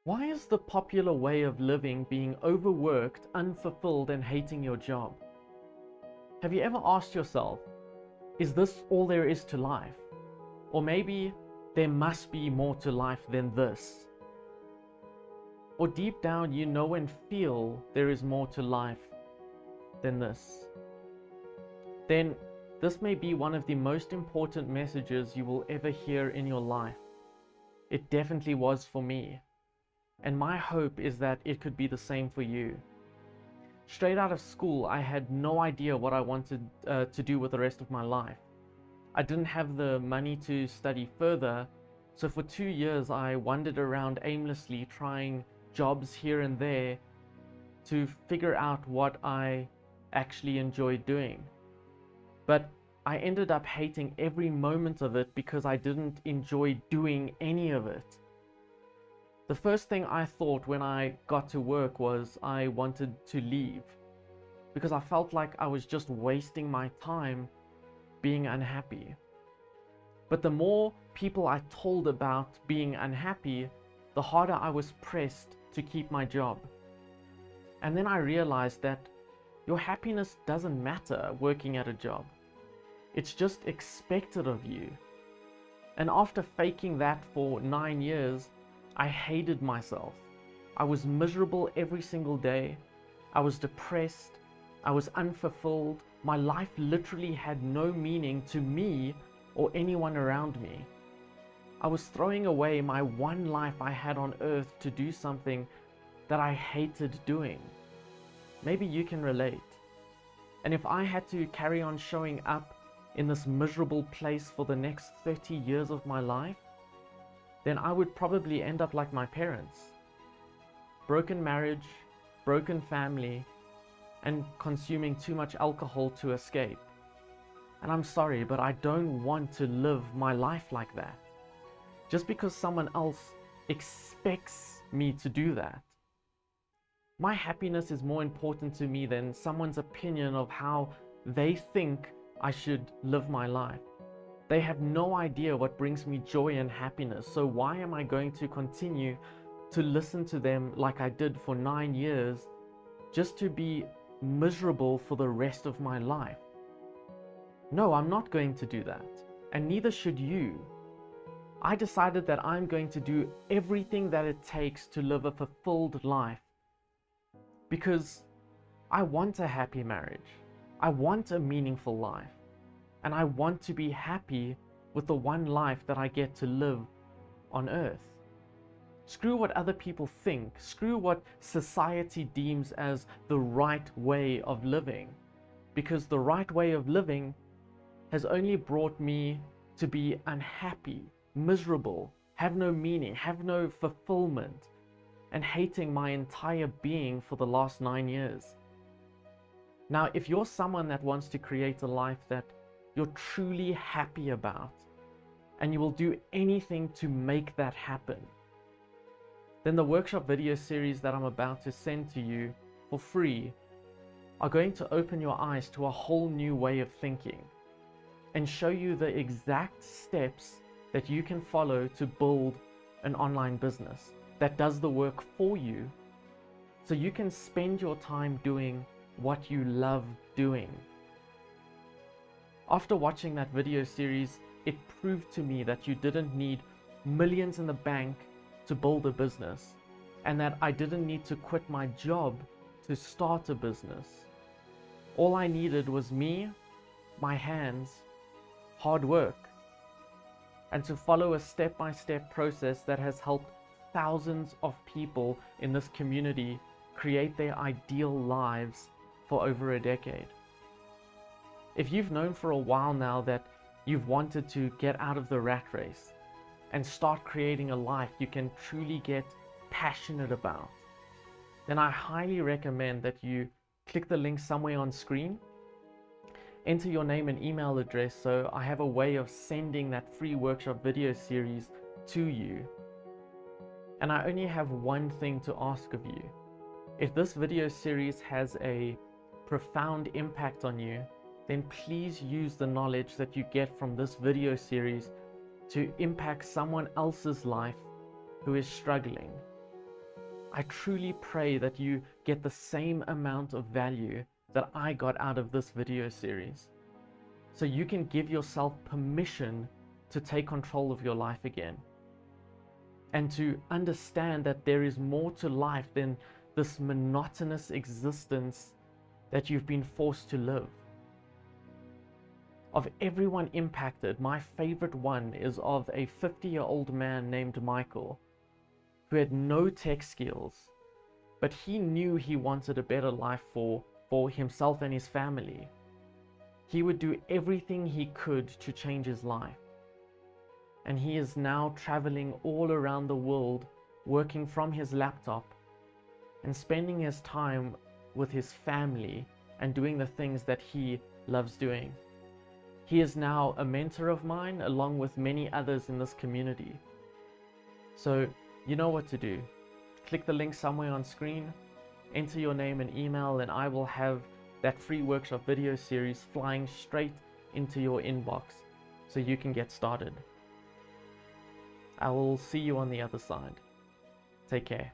Why is the popular way of living being overworked, unfulfilled, and hating your job? Have you ever asked yourself, is this all there is to life? Or maybe there must be more to life than this. Or deep down you know and feel there is more to life than this. Then this may be one of the most important messages you will ever hear in your life. It definitely was for me. And my hope is that it could be the same for you. Straight out of school, I had no idea what I wanted to do with the rest of my life. I didn't have the money to study further, so for 2 years I wandered around aimlessly trying jobs here and there to figure out what I actually enjoyed doing. But I ended up hating every moment of it because I didn't enjoy doing any of it. The first thing I thought when I got to work was I wanted to leave, because I felt like I was just wasting my time being unhappy. But the more people I told about being unhappy, the harder I was pressed to keep my job. And then I realized that your happiness doesn't matter working at a job. It's just expected of you. And after faking that for 9 years, I hated myself. I was miserable every single day. I was depressed. I was unfulfilled. My life literally had no meaning to me or anyone around me. I was throwing away my one life I had on earth to do something that I hated doing. Maybe you can relate. And if I had to carry on showing up in this miserable place for the next 30 years of my life, then I would probably end up like my parents. Broken marriage, broken family, and consuming too much alcohol to escape. And I'm sorry, but I don't want to live my life like that. Just because someone else expects me to do that. My happiness is more important to me than someone's opinion of how they think I should live my life. They have no idea what brings me joy and happiness, so why am I going to continue to listen to them like I did for 9 years just to be miserable for the rest of my life? No, I'm not going to do that, and neither should you. I decided that I'm going to do everything that it takes to live a fulfilled life because I want a happy marriage. I want a meaningful life. And I want to be happy with the one life that I get to live on earth. Screw what other people think. Screw what society deems as the right way of living. Because the right way of living has only brought me to be unhappy, miserable, have no meaning, have no fulfillment, and hating my entire being for the last 9 years. Now, if you're someone that wants to create a life that you're truly happy about, and you will do anything to make that happen, then the workshop video series that I'm about to send to you for free are going to open your eyes to a whole new way of thinking and show you the exact steps that you can follow to build an online business that does the work for you, so you can spend your time doing what you love doing. After watching that video series, it proved to me that you didn't need millions in the bank to build a business, and that I didn't need to quit my job to start a business. All I needed was me, my hands, hard work, and to follow a step-by-step process that has helped thousands of people in this community create their ideal lives for over a decade. If you've known for a while now that you've wanted to get out of the rat race and start creating a life you can truly get passionate about, then I highly recommend that you click the link somewhere on screen, enter your name and email address so I have a way of sending that free workshop video series to you. And I only have one thing to ask of you. If this video series has a profound impact on you, then please use the knowledge that you get from this video series to impact someone else's life who is struggling. I truly pray that you get the same amount of value that I got out of this video series, so you can give yourself permission to take control of your life again, and to understand that there is more to life than this monotonous existence that you've been forced to live. Of everyone impacted, my favorite one is of a 50-year-old man named Michael, who had no tech skills, but he knew he wanted a better life for himself and his family. He would do everything he could to change his life. And he is now traveling all around the world, working from his laptop and spending his time with his family and doing the things that he loves doing. He is now a mentor of mine, along with many others in this community. So you know what to do. Click the link somewhere on screen, enter your name and email, and I will have that free workshop video series flying straight into your inbox so you can get started. I will see you on the other side. Take care.